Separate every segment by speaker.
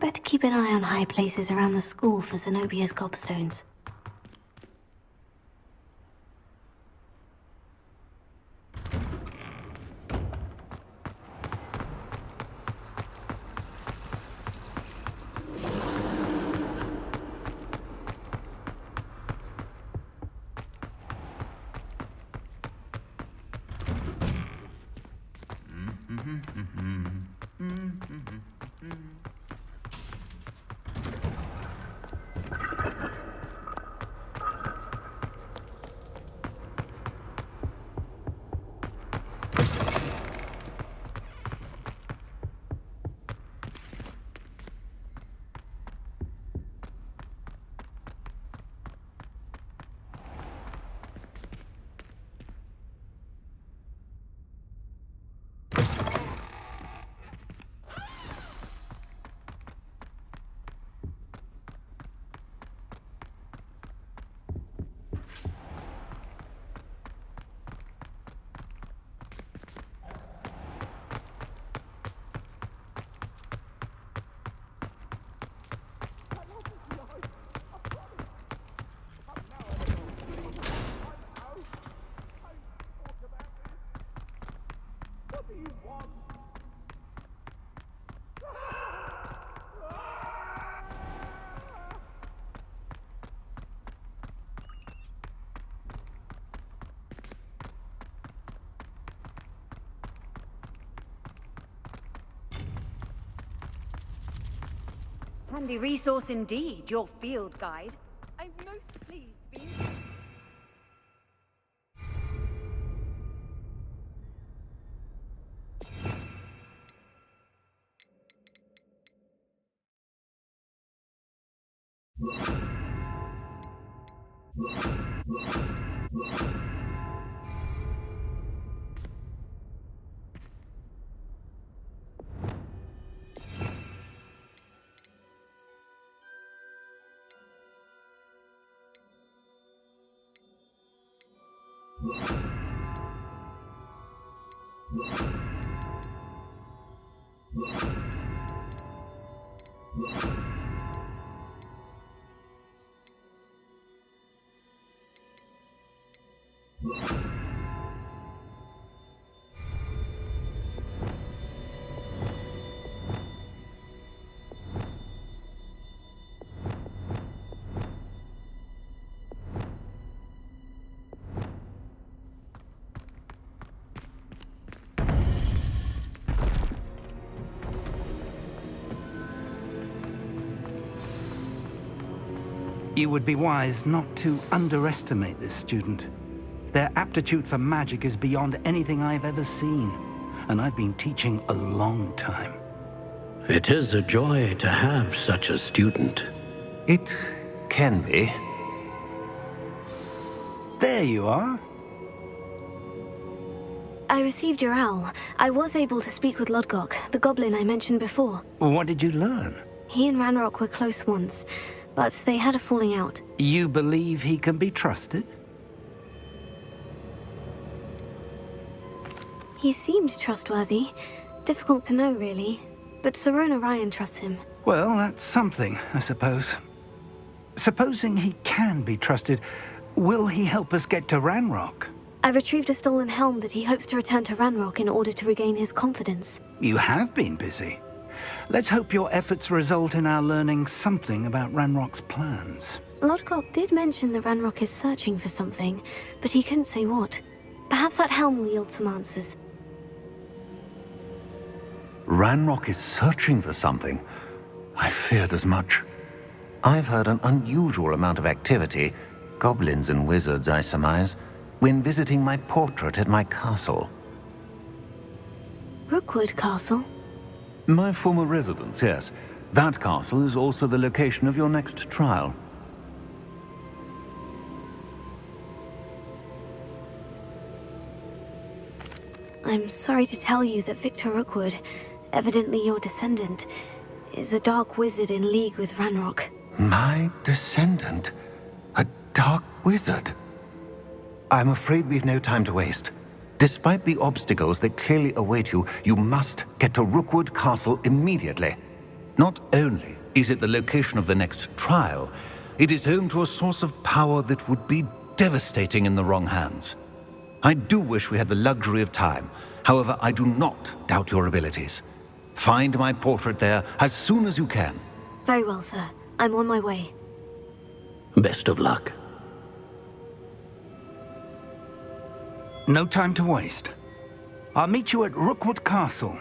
Speaker 1: better keep an eye on high places around the school for Zenobia's gobstones.
Speaker 2: Handy resource indeed, your field guide. I'm most pleased to be...
Speaker 3: You would be wise not to underestimate this student. Their aptitude for magic is beyond anything I've ever seen, and I've been teaching a long time.
Speaker 4: It is a joy to have such a student.
Speaker 5: It can be.
Speaker 3: There you are.
Speaker 1: I received your owl. I was able to speak with Lodgok, the goblin I mentioned before.
Speaker 3: What did you learn?
Speaker 1: He and Ranrock were close once, but they had a falling out.
Speaker 3: You believe he can be trusted?
Speaker 1: He seemed trustworthy. Difficult to know, really. But Sirona Ryan trusts him.
Speaker 3: Well, that's something, I suppose. Supposing he can be trusted, will he help us get to Ranrock?
Speaker 1: I retrieved a stolen helm that he hopes to return to Ranrock in order to regain his confidence.
Speaker 3: You have been busy. Let's hope your efforts result in our learning something about Ranrock's plans.
Speaker 1: Lodgok did mention that Ranrock is searching for something, but he couldn't say what. Perhaps that helm will yield some answers.
Speaker 5: Ranrock is searching for something. I feared as much. I've heard an unusual amount of activity, goblins and wizards, I surmise, when visiting my portrait at my castle.
Speaker 1: Rookwood Castle?
Speaker 5: My former residence, yes. That castle is also the location of your next trial.
Speaker 1: I'm sorry to tell you that Victor Rookwood, evidently your descendant, is a dark wizard in league with Ranrock.
Speaker 5: My descendant? A dark wizard? I'm afraid we've no time to waste. Despite the obstacles that clearly await you, you must get to Rookwood Castle immediately. Not only is it the location of the next trial, it is home to a source of power that would be devastating in the wrong hands. I do wish we had the luxury of time. However, I do not doubt your abilities. Find my portrait there as soon as you can.
Speaker 1: Very well, sir. I'm on my way.
Speaker 4: Best of luck.
Speaker 3: No time to waste. I'll meet you at Rookwood Castle.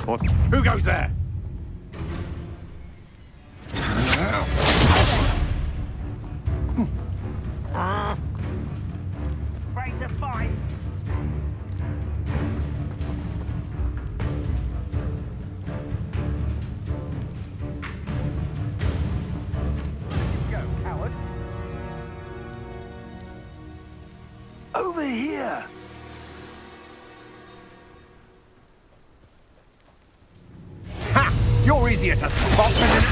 Speaker 6: What? Who goes there?
Speaker 2: Ready to fight? Go, coward.
Speaker 3: Over here!
Speaker 6: Ha! You're easier to spot than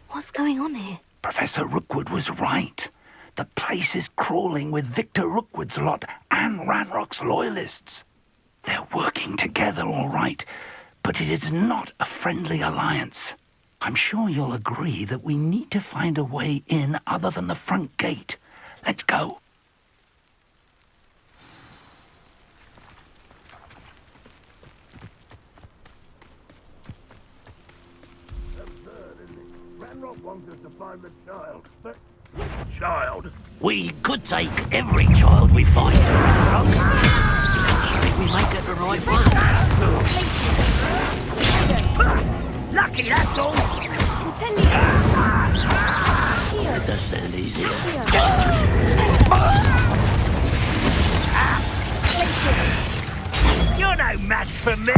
Speaker 1: What's going on here?
Speaker 3: Professor Rookwood was right. The place is crawling with Victor Rookwood's lot and Ranrock's loyalists. They're working together, all right, but it is not a friendly alliance. I'm sure you'll agree that we need to find a way in other than the front gate. Let's go.
Speaker 7: Ranrock wants us to find the child, but which child?
Speaker 4: We could take every child we find to Ranrock. If we make it the right one.
Speaker 2: Lucky, that's all.
Speaker 1: Incendio!
Speaker 4: That does sound easier.
Speaker 2: You're no match for me.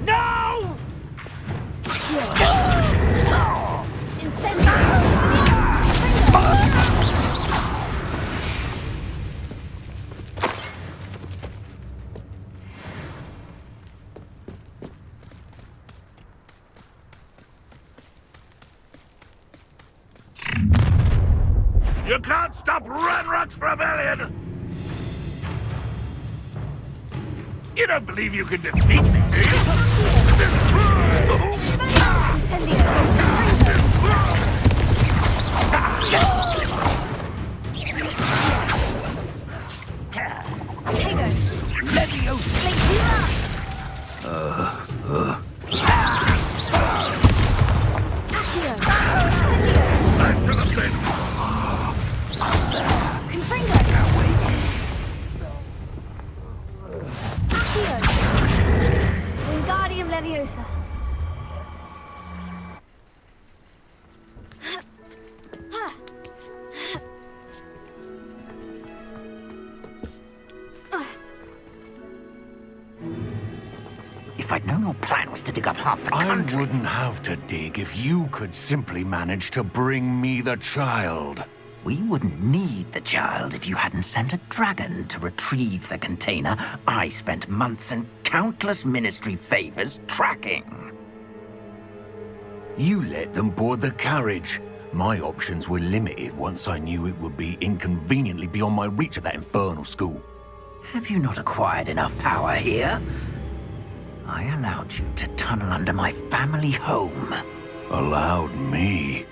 Speaker 2: No!
Speaker 7: You can't stop Ranrock's rebellion! You don't believe you can defeat me, do you? I should have said...
Speaker 1: Wingardium Leviosa.
Speaker 3: If I'd known your plan was to dig up half the
Speaker 5: I
Speaker 3: country...
Speaker 5: wouldn't have to dig if you could simply manage to bring me the child.
Speaker 3: We wouldn't need the child if you hadn't sent a dragon to retrieve the container I spent months and countless ministry favors tracking.
Speaker 5: You let them board the carriage. My options were limited once I knew it would be inconveniently beyond my reach at that infernal school.
Speaker 3: Have you not acquired enough power here? I allowed you to tunnel under my family home.
Speaker 5: Allowed me?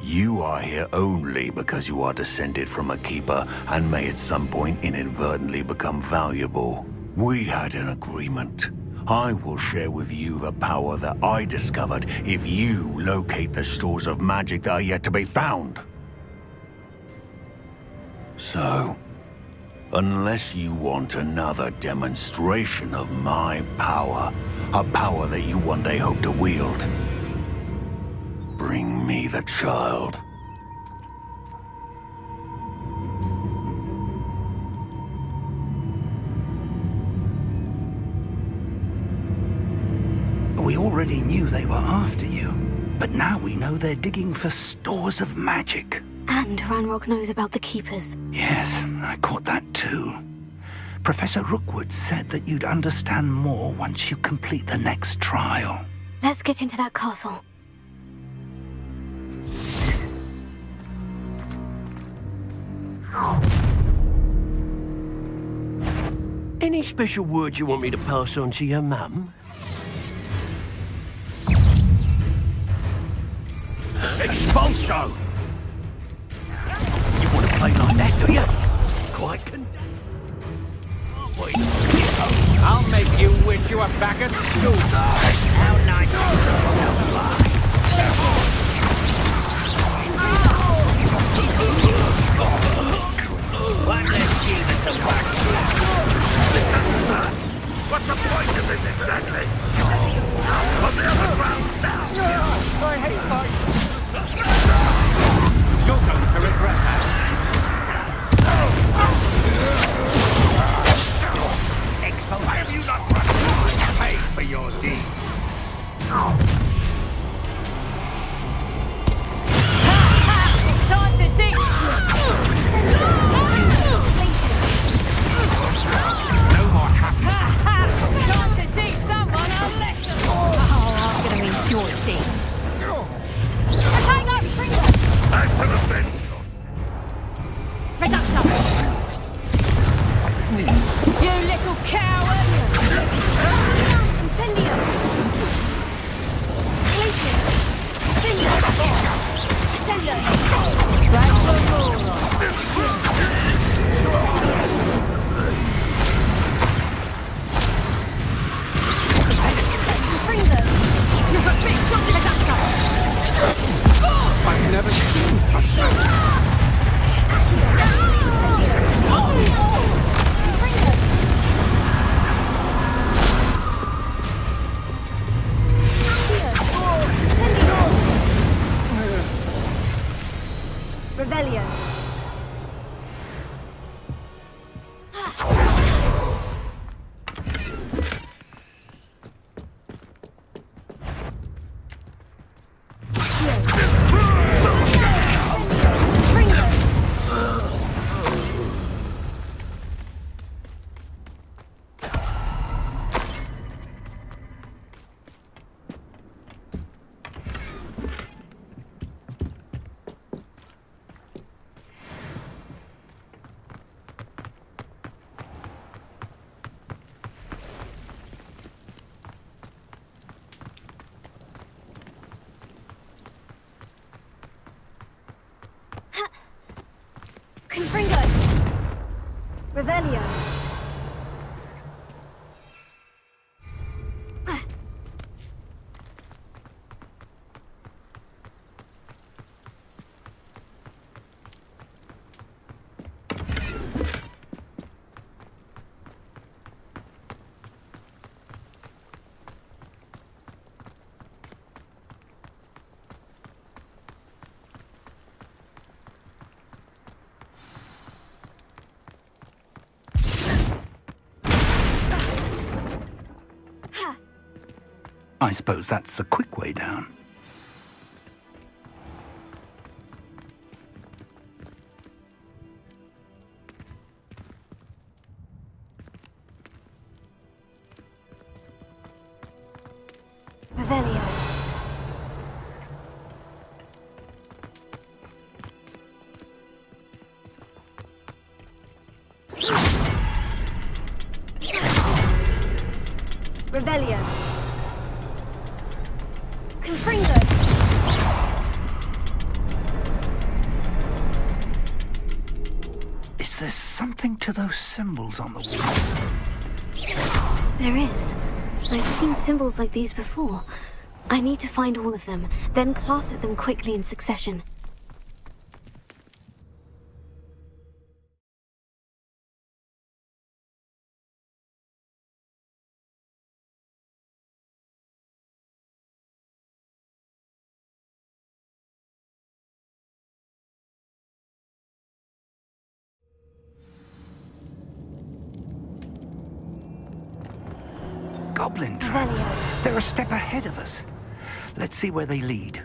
Speaker 5: You are here only because you are descended from a keeper and may at some point inadvertently become valuable. We had an agreement. I will share with you the power that I discovered if you locate the stores of magic that are yet to be found. So, unless you want another demonstration of my power, a power that you one day hope to wield, bring me the child.
Speaker 3: We already knew they were after you, but now we know they're digging for stores of magic.
Speaker 1: And Ranrock knows about the Keepers.
Speaker 3: Yes, I caught that too. Professor Rookwood said that you'd understand more once you complete the next trial.
Speaker 1: Let's get into that castle.
Speaker 4: Any special words you want me to pass on to your mum?
Speaker 7: Expulso!
Speaker 4: You want to play like that, do you? Quite
Speaker 6: I'll make you wish you were back at school.
Speaker 4: How nice of the stuff. One less Jesus to whack.
Speaker 7: What's the point of this exactly? On the other ground now!
Speaker 6: I hate fights. You're going to regret that.
Speaker 7: Why have you not run? Pay for your deeds!
Speaker 1: Revelio.
Speaker 3: I suppose that's the quick way down.
Speaker 1: Revelio. Revelio. Confringo.
Speaker 3: Is there something to those symbols on the wall?
Speaker 1: There is. I've seen symbols like these before. I need to find all of them, then class at them quickly in succession.
Speaker 3: Goblin tracks.
Speaker 1: Revelio.
Speaker 3: They're a step ahead of us. Let's see where they lead.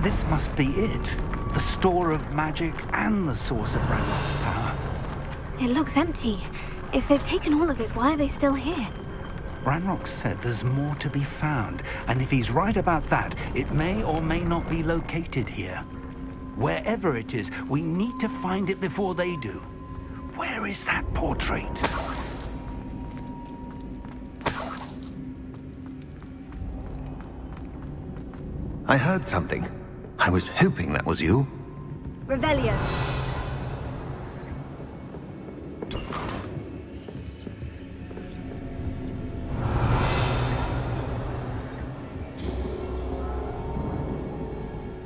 Speaker 3: This must be it. The store of magic and the source of Ranrock's power.
Speaker 1: It looks empty. If they've taken all of it, why are they still here?
Speaker 3: Ranrock said there's more to be found, and if he's right about that, it may or may not be located here. Wherever it is, we need to find it before they do. Where is that portrait?
Speaker 5: I heard something. I was hoping that was you.
Speaker 1: Revelio.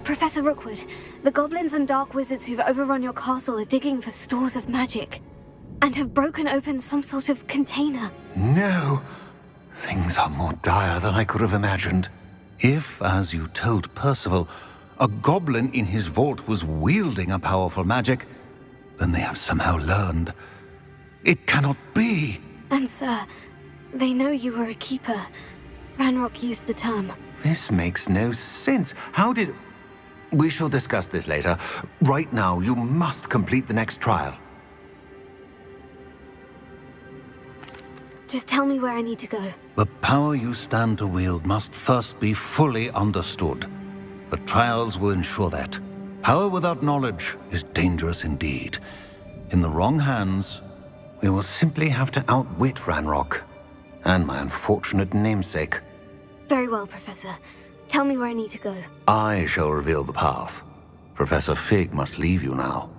Speaker 1: Professor Rookwood, the goblins and dark wizards who've overrun your castle are digging for stores of magic, and have broken open some sort of container.
Speaker 5: No! Things are more dire than I could have imagined. If, as you told Percival, a goblin in his vault was wielding a powerful magic, then they have somehow learned. It cannot be!
Speaker 1: And sir, they know you were a keeper. Ranrock used the term.
Speaker 5: This makes no sense. How did... We shall discuss this later. Right now, you must complete the next trial.
Speaker 1: Just tell me where I need to go.
Speaker 5: The power you stand to wield must first be fully understood. The trials will ensure that. Power without knowledge is dangerous indeed. In the wrong hands, we will simply have to outwit Ranrock and my unfortunate namesake.
Speaker 1: Very well, Professor. Tell me where I need to go.
Speaker 5: I shall reveal the path. Professor Fig must leave you now.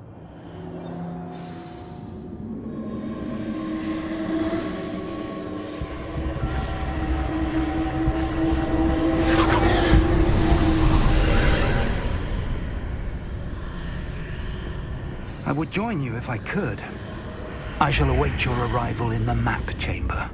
Speaker 3: I would join you if I could. I shall await your arrival in the map chamber.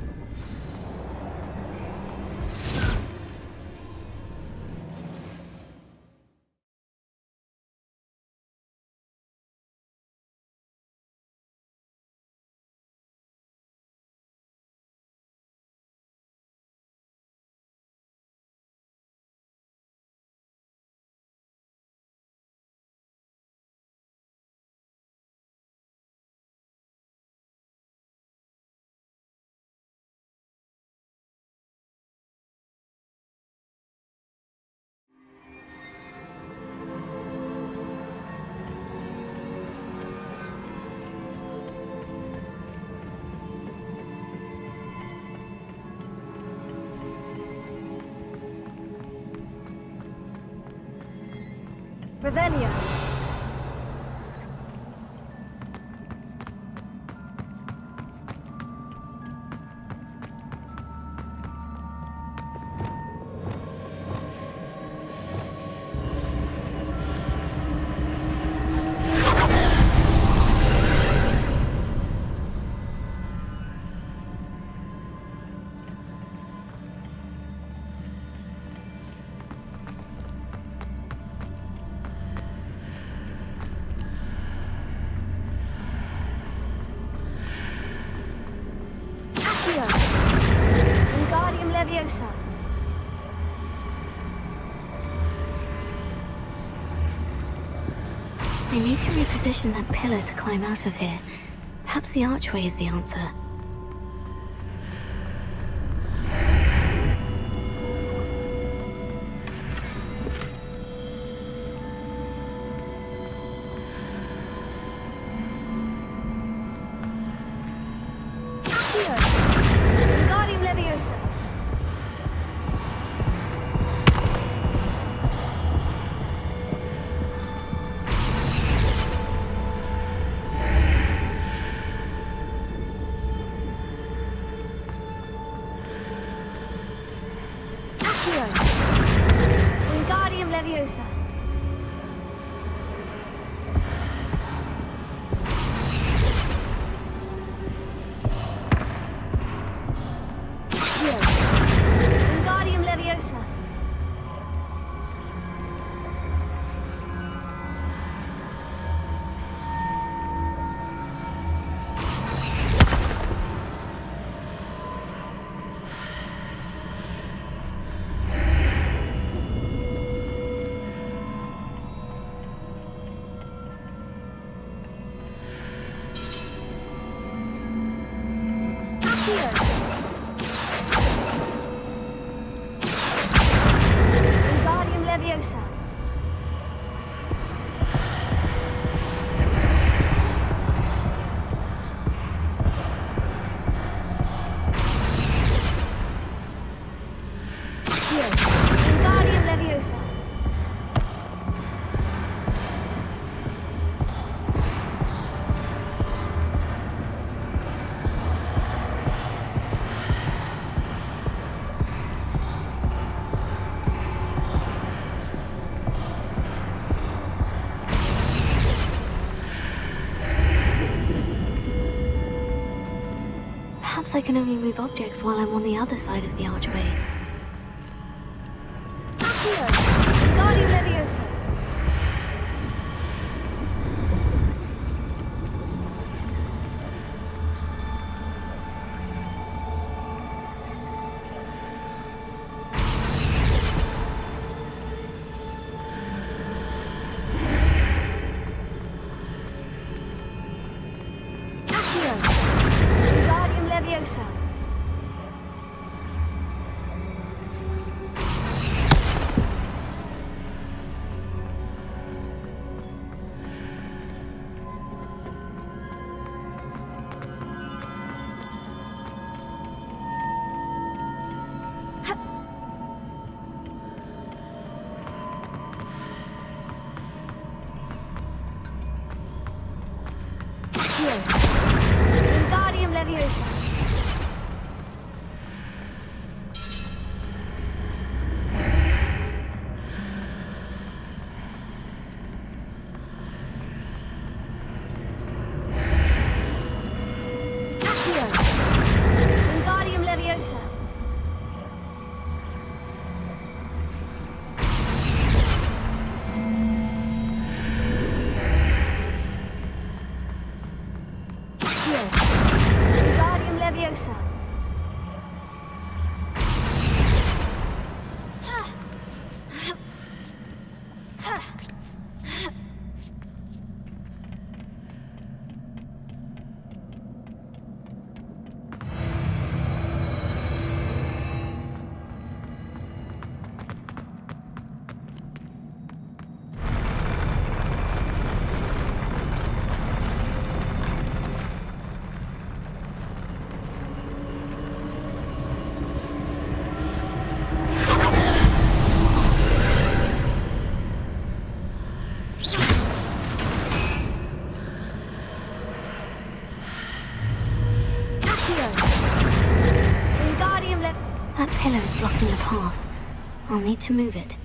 Speaker 1: Revelio. Wingardium Leviosa. I need to reposition that pillar to climb out of here. Perhaps the archway is the answer. Wingardium Leviosa. Wingardium Leviosa. Wingardium Leviosa. Wingardium Leviosa. Wingardium Leviosa. Perhaps I can only move objects while I'm on the other side of the archway. Wingardium Leviosa. Wingardium Leviosa. Wingardium Leviosa. Wingardium Leviosa. Wingardium Leviosa. pillar is blocking the path. I'll need to move it.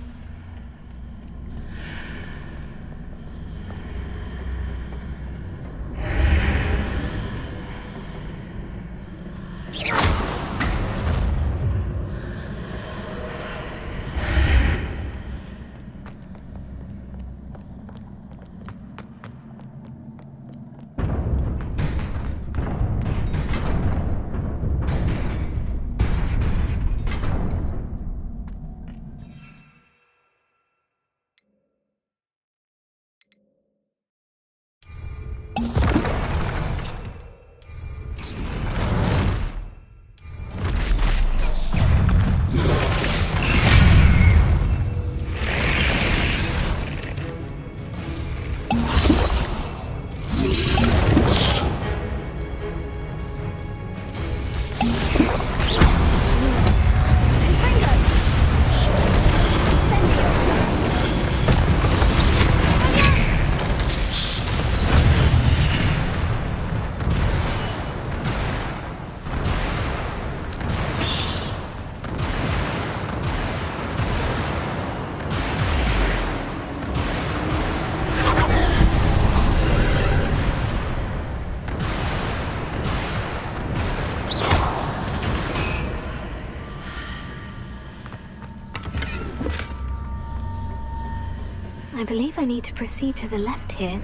Speaker 1: I believe I need to proceed to the left here.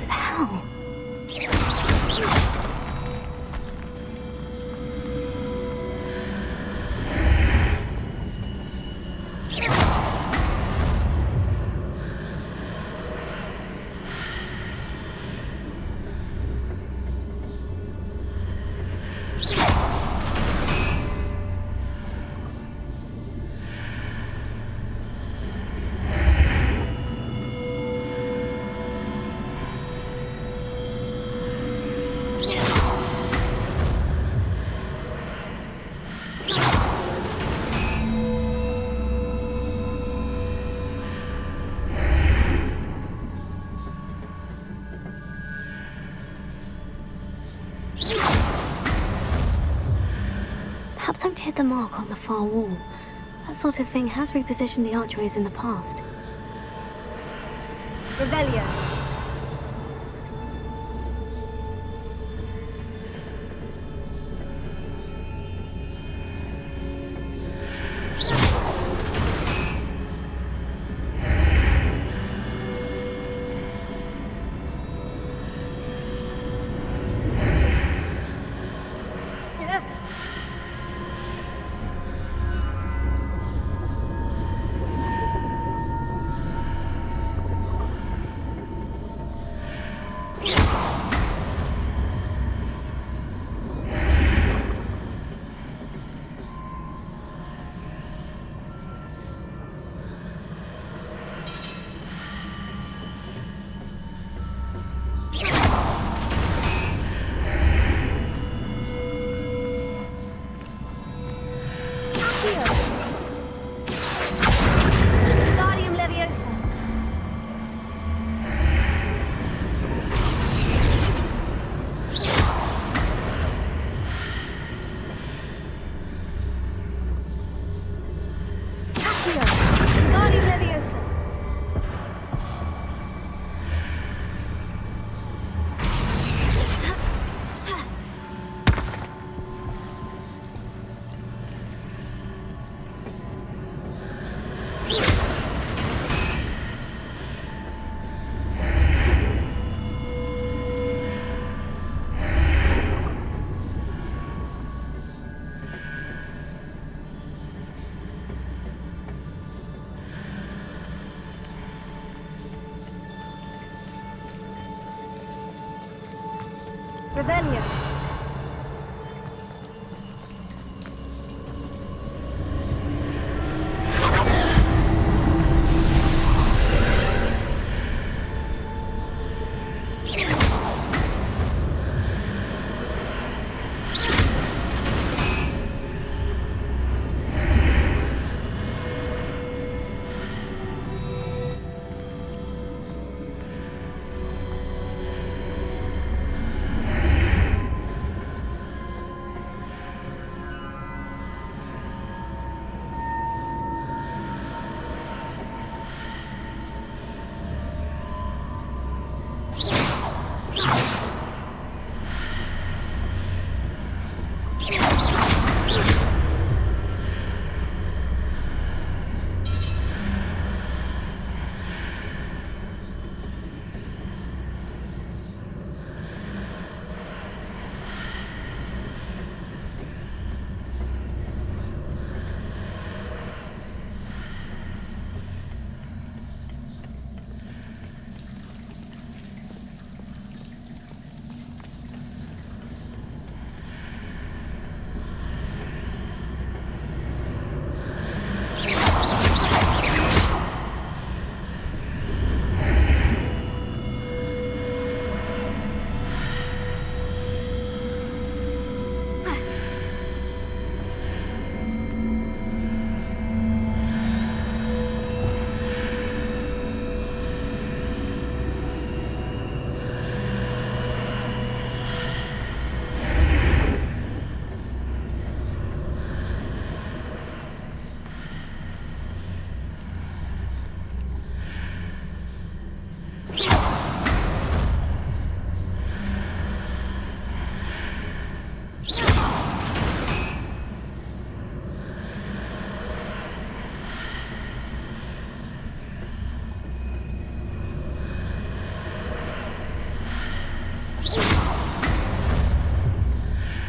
Speaker 1: But how? Perhaps I've hit the mark on the far wall. That sort of thing has repositioned the archways in the past.
Speaker 2: Revelio. Revelio.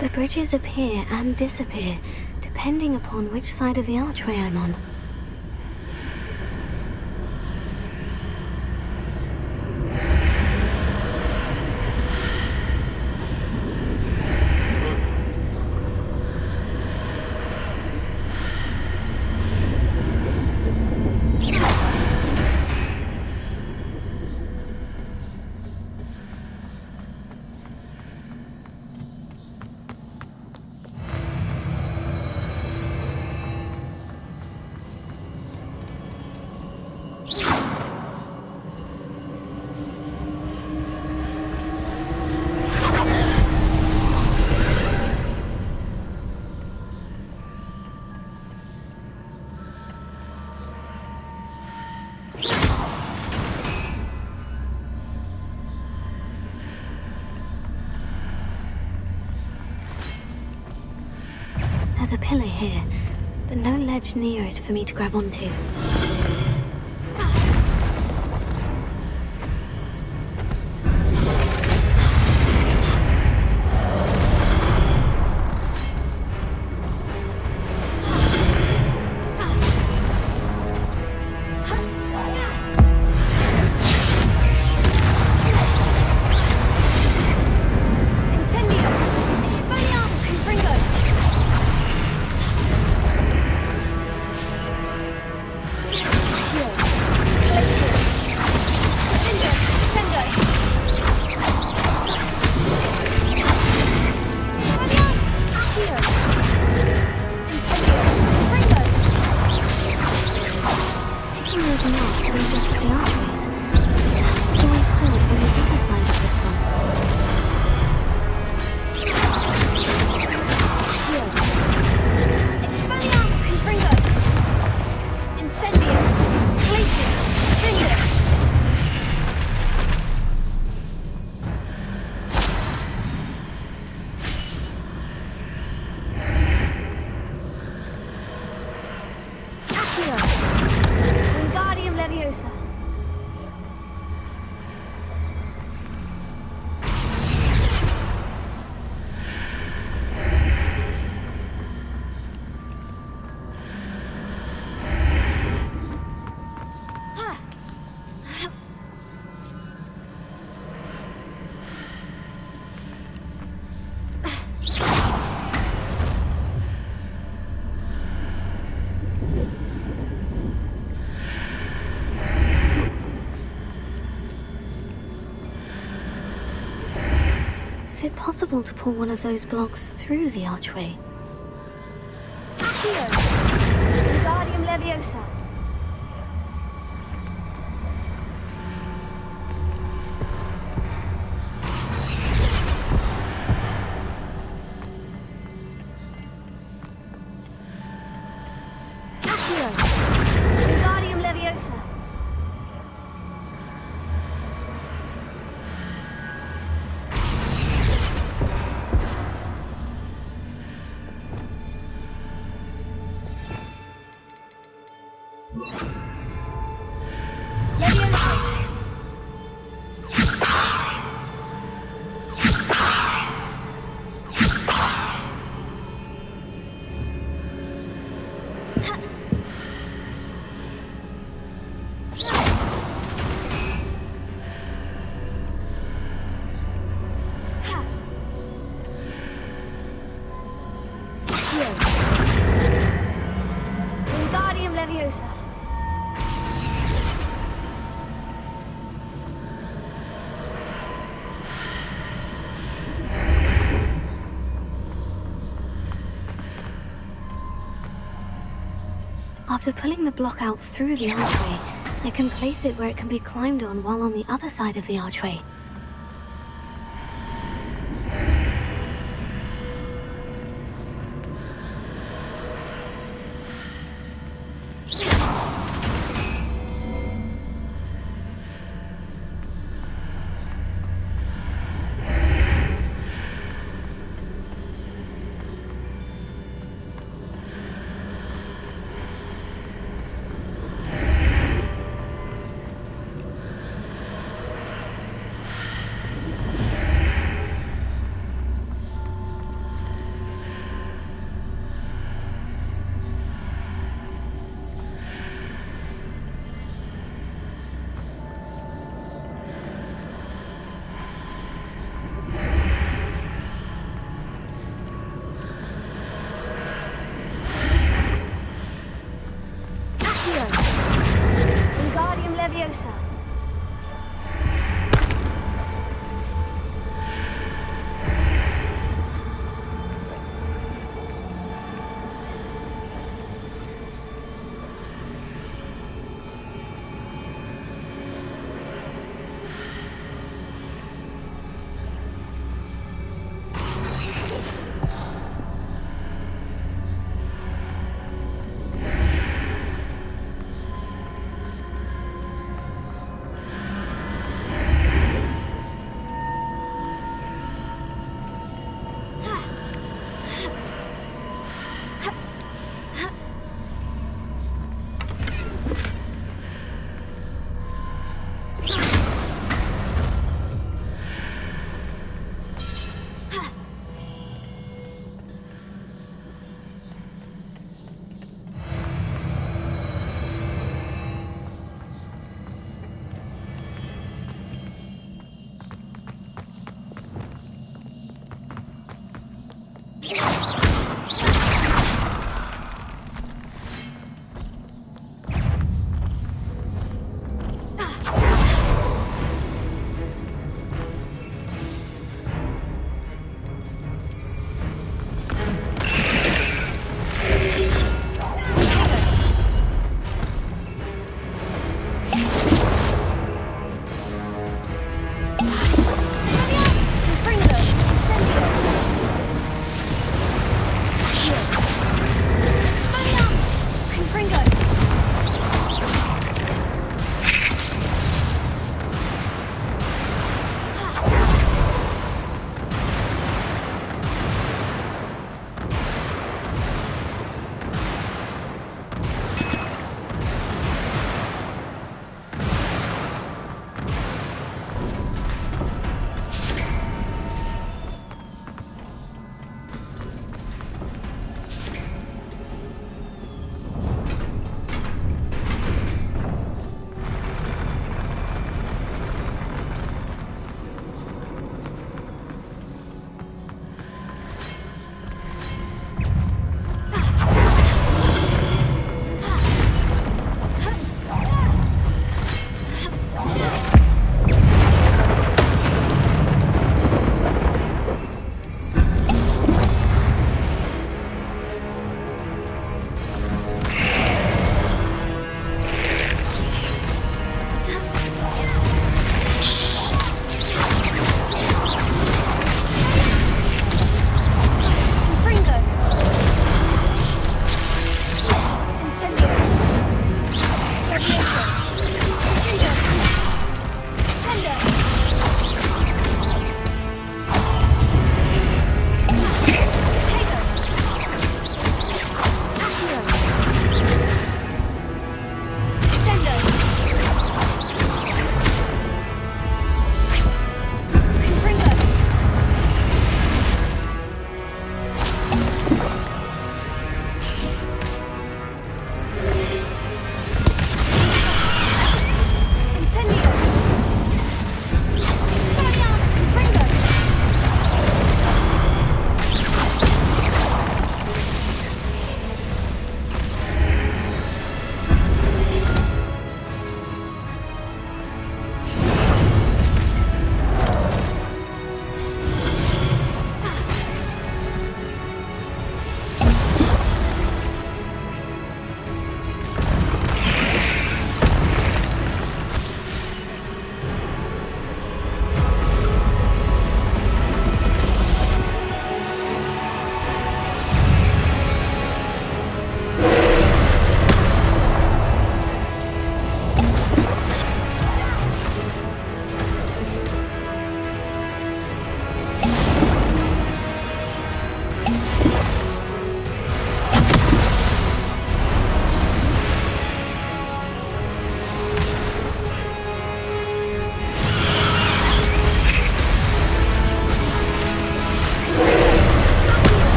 Speaker 1: The bridges appear and disappear, depending upon which side of the archway I'm on. There's a pillar here, but no ledge near it for me to grab onto. Is it possible to pull one of those blocks through the archway?
Speaker 2: Here! Wingardium Leviosa! Accio! Wingardium Leviosa! Wingardium Leviosa!
Speaker 1: After pulling the block out through the archway, I can place it where it can be climbed on while on the other side of the archway.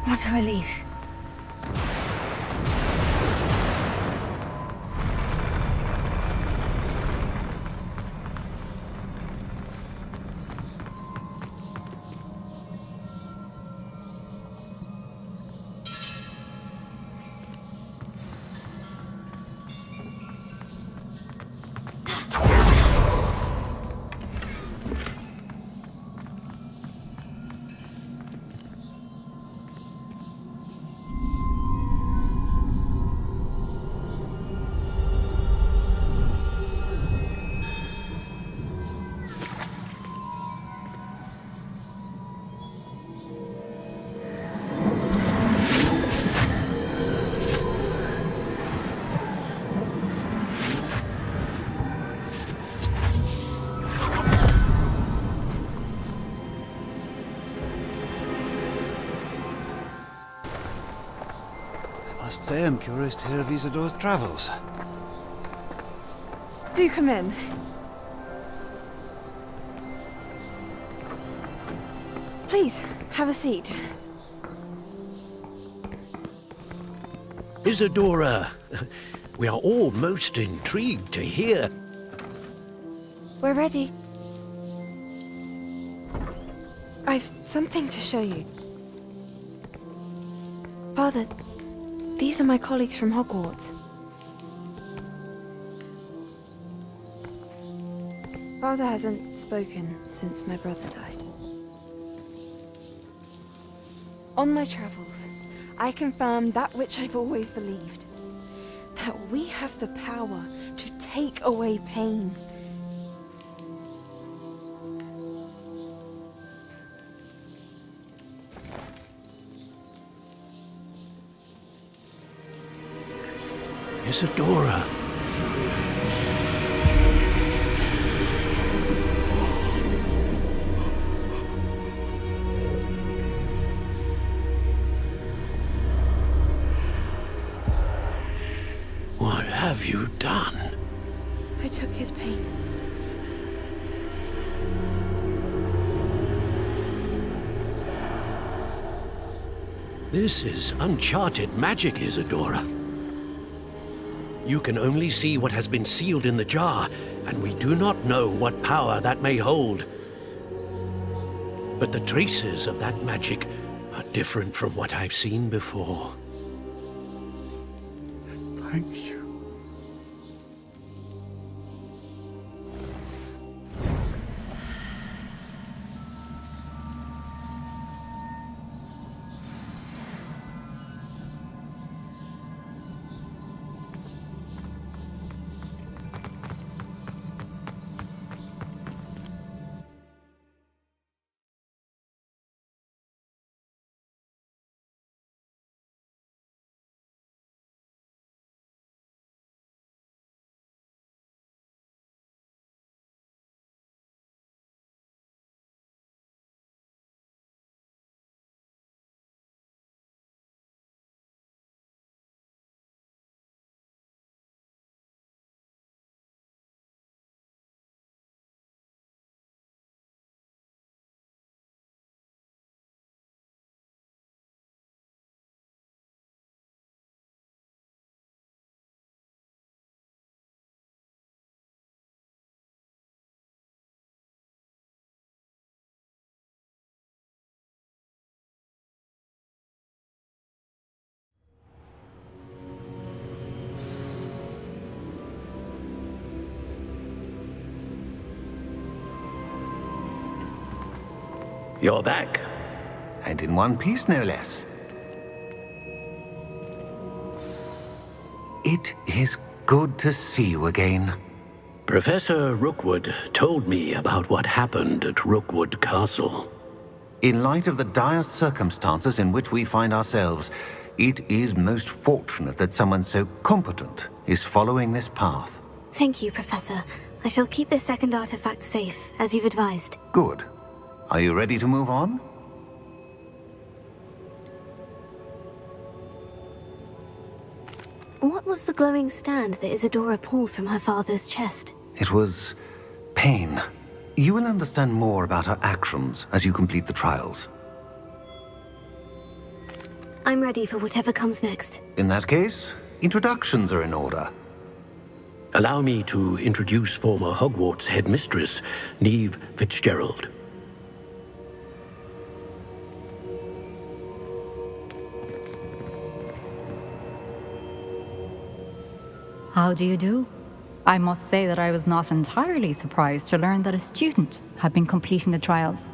Speaker 1: What a relief.
Speaker 8: say I'm curious to hear of Isadora's travels.
Speaker 9: Do come in. Please, have a seat.
Speaker 4: Isadora, we are all most intrigued to hear.
Speaker 9: We're ready. I've something to show you. Father, these are my colleagues from Hogwarts. Father hasn't spoken since my brother died. On my travels, I confirmed that which I've always believed. That we have the power to take away pain.
Speaker 4: Isadora. What have you done?
Speaker 9: I took his pain.
Speaker 4: This is uncharted magic, Isadora. You can only see what has been sealed in the jar, and we do not know what power that may hold. But the traces of that magic are different from what I've seen before.
Speaker 3: Thank you.
Speaker 4: You're back.
Speaker 5: And in one piece, no less. It is good to see you again.
Speaker 4: Professor Rookwood told me about what happened at Rookwood Castle.
Speaker 5: In light of the dire circumstances in which we find ourselves, it is most fortunate that someone so competent is following this path.
Speaker 1: Thank you, Professor. I shall keep this second artifact safe, as you've advised.
Speaker 5: Good. Are you ready to move on?
Speaker 1: What was the glowing stand that Isadora pulled from her father's chest?
Speaker 5: It was pain. You will understand more about her actions as you complete the trials.
Speaker 1: I'm ready for whatever comes next.
Speaker 5: In that case, introductions are in order.
Speaker 4: Allow me to introduce former Hogwarts headmistress, Neve Fitzgerald.
Speaker 10: How do you do? I must say that I was not entirely surprised to learn that a student had been completing the trials.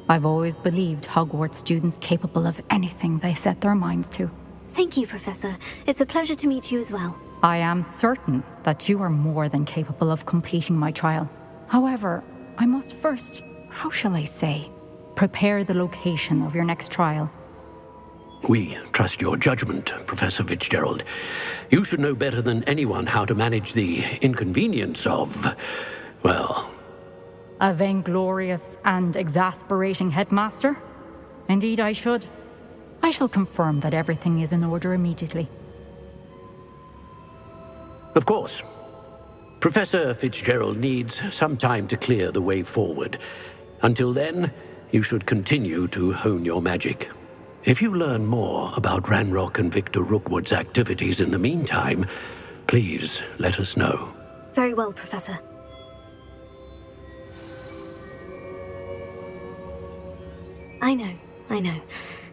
Speaker 10: I've always believed Hogwarts students capable of anything they set their minds to.
Speaker 1: Thank you, Professor. It's a pleasure to meet you as well.
Speaker 10: I am certain that you are more than capable of completing my trial. However, I must first, how shall I say, prepare the location of your next trial.
Speaker 4: We trust your judgment, Professor Fitzgerald. You should know better than anyone how to manage the inconvenience of, well...
Speaker 10: A vainglorious and exasperating headmaster? Indeed I should. I shall confirm that everything is in order immediately.
Speaker 4: Of course. Professor Fitzgerald needs some time to clear the way forward. Until then, you should continue to hone your magic. If you learn more about Ranrock and Victor Rookwood's activities in the meantime, please let us know.
Speaker 1: Very well, Professor. I know.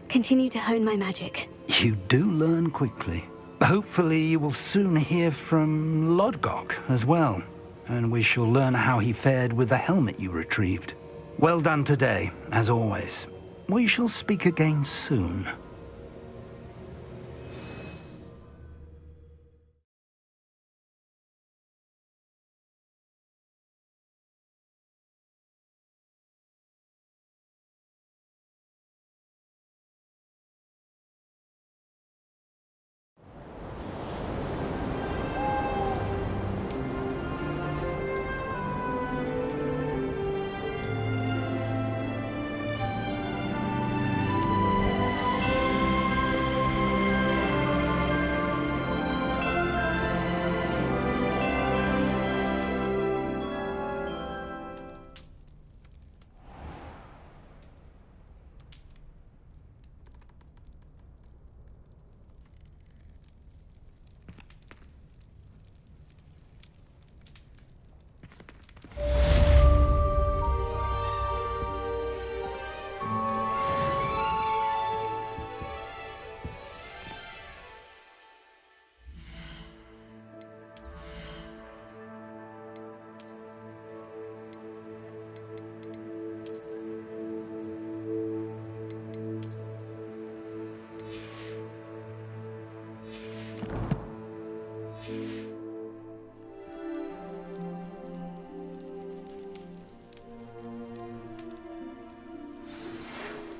Speaker 1: Continue to hone my magic.
Speaker 3: You do learn quickly. Hopefully you will soon hear from Lodgok as well, and we shall learn how he fared with the helmet you retrieved. Well done today, as always. We shall speak again soon.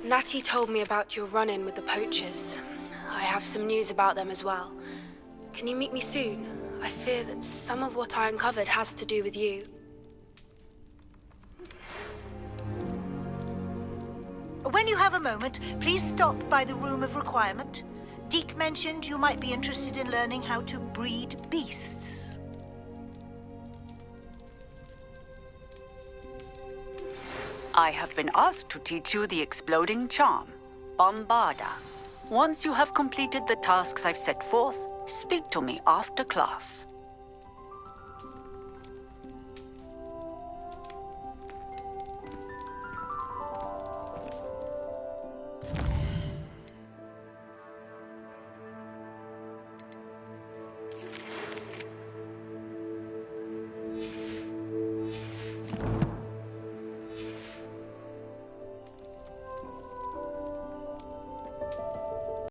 Speaker 11: Natty told me about your run-in with the poachers. I have some news about them as well. Can you meet me soon? I fear that some of what I uncovered has to do with you.
Speaker 2: When you have a moment, please stop by the Room of Requirement. Deke mentioned you might be interested in learning how to breed beasts.
Speaker 12: I have been asked to teach you the exploding charm, Bombarda. Once you have completed the tasks I've set forth, speak to me after class.